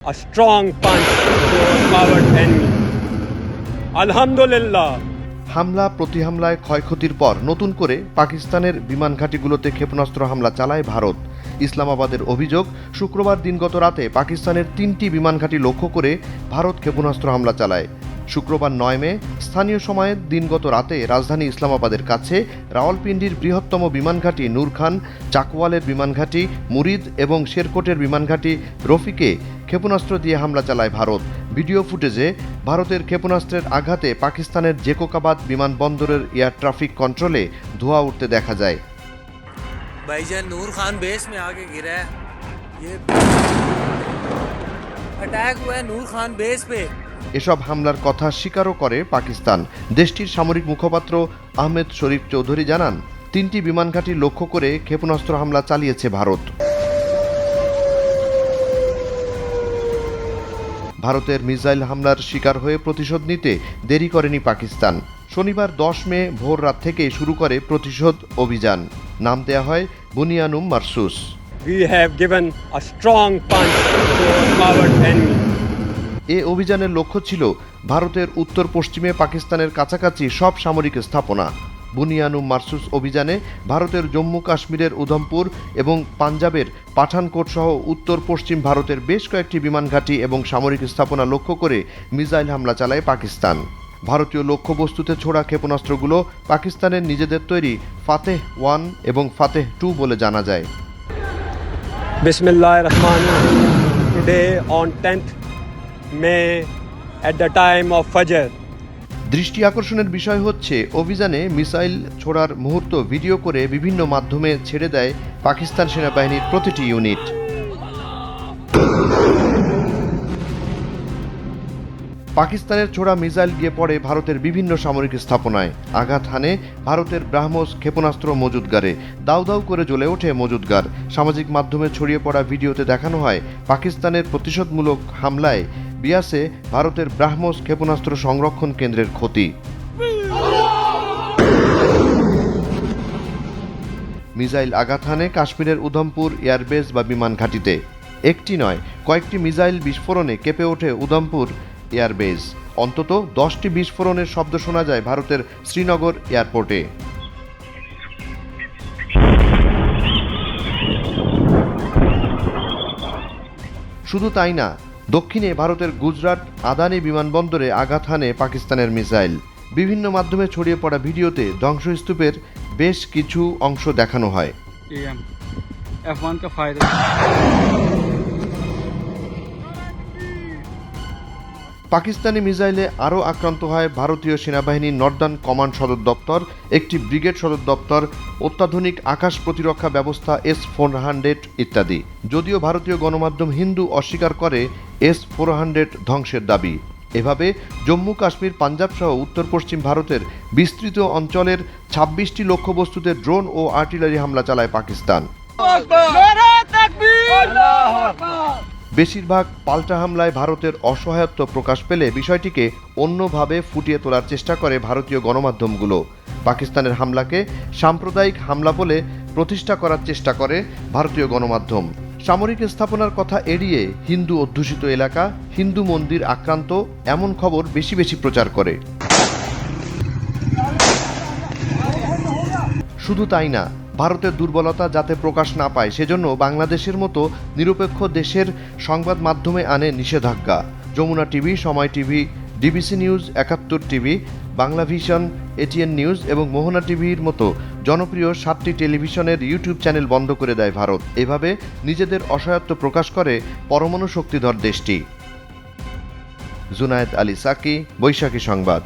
A strong punch to our coward enemy. Alhamdulillah. হামলা প্রতিহামলায় ক্ষয়ক্ষতির পর নতুন করে পাকিস্তানের বিমান ঘাঁটিগুলোতে ক্ষেপণাস্ত্র হামলা চালায় ভারত। ইসলামাবাদের অভিযোগ, শুক্রবার দিনগত রাতে পাকিস্তানের 3টি বিমান ঘাঁটি লক্ষ্য করে ভারত ক্ষেপণাস্ত্র হামলা চালায়। শুক্রবার 9 মে স্থানীয় সময়ে দিনগত রাতে রাজধানী ইসলামাবাদের কাছে রাওয়ালপিন্ডির বৃহত্তম বিমান ঘাঁটি নূর খান, চাকওয়ালের বিমান ঘাঁটি মুরিদ এবং শেরকোটের বিমান ঘাঁটি রফিকে ক্ষেপণাস্ত্র দিয়ে হামলা চালায় ভারত। ভিডিও ফুটেজে ভারতের ক্ষেপণাস্ত্রের আঘাতে পাকিস্তানের জেকোকাবাদ বিমানবন্দরের এয়ার ট্রাফিক কন্ট্রোলে ধোঁয়া উঠতে দেখা যায়। भाईजान नूर खान बेस में आके गिरा है, ये अटैक हुआ है नूर खान बेस पे। এসব হামলার কথা স্বীকারও করে পাকিস্তান। দেশটির সামরিক মুখপাত্র আহমেদ শরীফ চৌধুরী জানান, 3টি বিমান ঘাঁটি লক্ষ্য করে ক্ষেপণাস্ত্র হামলা চালিয়েছে ভারত। ভারতের মিসাইল হামলার শিকার হয়ে প্রতিশোধ নিতে দেরি করেনি পাকিস্তান। শনিবার 10 মে ভোর রাত থেকে শুরু করে প্রতিশোধ অভিযান। নাম দেয়া হয় বুনিয়ানুম মারসুস। We have given a strong punch to our coward enemy. এ অভিযানের লক্ষ্য ছিল ভারতের উত্তর পশ্চিমে পাকিস্তানের কাছাকাছি সব সামরিক স্থাপনা। বুনিয়ানুম মারসুস অভিযানে ভারতের জম্মু কাশ্মীরের উধমপুর এবং পাঞ্জাবের পাঠানকোট সহ উত্তর পশ্চিম ভারতের বেশ কয়েকটি বিমান ঘাঁটি এবং সামরিক স্থাপনা লক্ষ্য করে মিসাইল হামলা চালায় পাকিস্তান। ভারতীয় লক্ষ্যবস্তুতে ছোড়া ক্ষেপণাস্ত্রগুলো পাকিস্তানের নিজেদের তৈরি ফাতেহ 1 এবং ফাতেহ 2 বলে জানা যায়। Bismillahir Rahmanir Rahim. Today on 10th May at the time of Fajr. দৃষ্টি আকর্ষণের বিষয় হচ্ছে, অভিযানে মিসাইল ছোড়ার মুহূর্ত ভিডিও করে বিভিন্ন মাধ্যমে ছেড়ে দেয় পাকিস্তান সেনাবাহিনীর প্রতিটি ইউনিট। পাকিস্তানের ছোড়া মিসাইল গিয়ে পড়ে ভারতের বিভিন্ন সামরিক স্থাপনায়। আঘাত হানে ভারতের ব্রাহ্মস ক্ষেপণাস্ত্র মজুদগারে। দাউ দাউ করে জ্বলে ওঠে মজুদগার। সামাজিক মাধ্যমে ছড়িয়ে পড়া ভিডিওতে দেখানো হয় পাকিস্তানের প্রতিশোধমূলক হামলায় বিয়াসে ভারতের ব্রাহ্মস ক্ষেপণাস্ত্র সংরক্ষণ কেন্দ্রের ক্ষতি। মিসাইল আঘাত হানে কাশ্মীরের উধমপুর এয়ারবেস বা বিমান ঘাঁটিতে। একটি নয়, কয়েকটি মিসাইল বিস্ফোরণে কেঁপে ওঠে উধমপুর এয়ারবেস। অন্তত 10টি বিস্ফোরণের শব্দ শোনা যায় ভারতের শ্রীনগর এয়ারপোর্টে। শুধু তাই না, দক্ষিণে ভারতের গুজরাট আদানি বিমানবন্দরে আঘাত হানে পাকিস্তানের মিসাইল। বিভিন্ন মাধ্যমে ছড়িয়ে পড়া ভিডিওতে ধ্বংসস্তূপের বেশ কিছু অংশ দেখানো হয়। পাকিস্তানি মিসাইলে আরও আক্রান্ত হয় ভারতীয় সেনাবাহিনীর নর্দার্ন কমান্ড সদর দপ্তর, একটি ব্রিগেড সদর দপ্তর, অত্যাধুনিক আকাশ প্রতিরক্ষা ব্যবস্থা S-400 ইত্যাদি। যদিও ভারতীয় গণমাধ্যম হিন্দু অস্বীকার করে S-400 ধ্বংসের দাবি। এভাবে জম্মু কাশ্মীর, পাঞ্জাব সহ উত্তর পশ্চিম ভারতের বিস্তৃত অঞ্চলের 26টি লক্ষ্যবস্তুতে ড্রোন ও আর্টিলারি হামলা চালায় পাকিস্তান। বেশিরভাগ পাল্টা হামলায় ভারতের অসহায়ত্ব প্রকাশ পেলে বিষয়টিকে অন্যভাবে ফুটিয়ে তোলার চেষ্টা করে ভারতীয় গণমাধ্যমগুলো। পাকিস্তানের হামলাকে সাম্প্রদায়িক হামলা বলে প্রতিষ্ঠা করার চেষ্টা করে ভারতীয় গণমাধ্যম। সামরিক স্থাপনার কথা এড়িয়ে হিন্দু অধ্যুষিত এলাকা, হিন্দু মন্দির আক্রান্ত এমন খবর বেশি বেশি প্রচার করে। শুধু তাই না, ভারতের দুর্বলতা যাতে প্রকাশ না পায় সেজন্য বাংলাদেশের মতো নিরপেক্ষ দেশের সংবাদ মাধ্যমে আনে নিষেধাজ্ঞা। যমুনা টিভি, সময় TV, DBC news, 71 TV, Bangla vision, ATN news এবং মোহনা টিভির মতো জনপ্রিয় 7টি টেলিভিশনের ইউটিউব চ্যানেল বন্ধ করে দেয় ভারত। এভাবে নিজেদের অসহায়ত্ব প্রকাশ করে পরমাণু শক্তিধর দেশটি। জুনায়েদ আলী সাকি, বৈশাখী সংবাদ।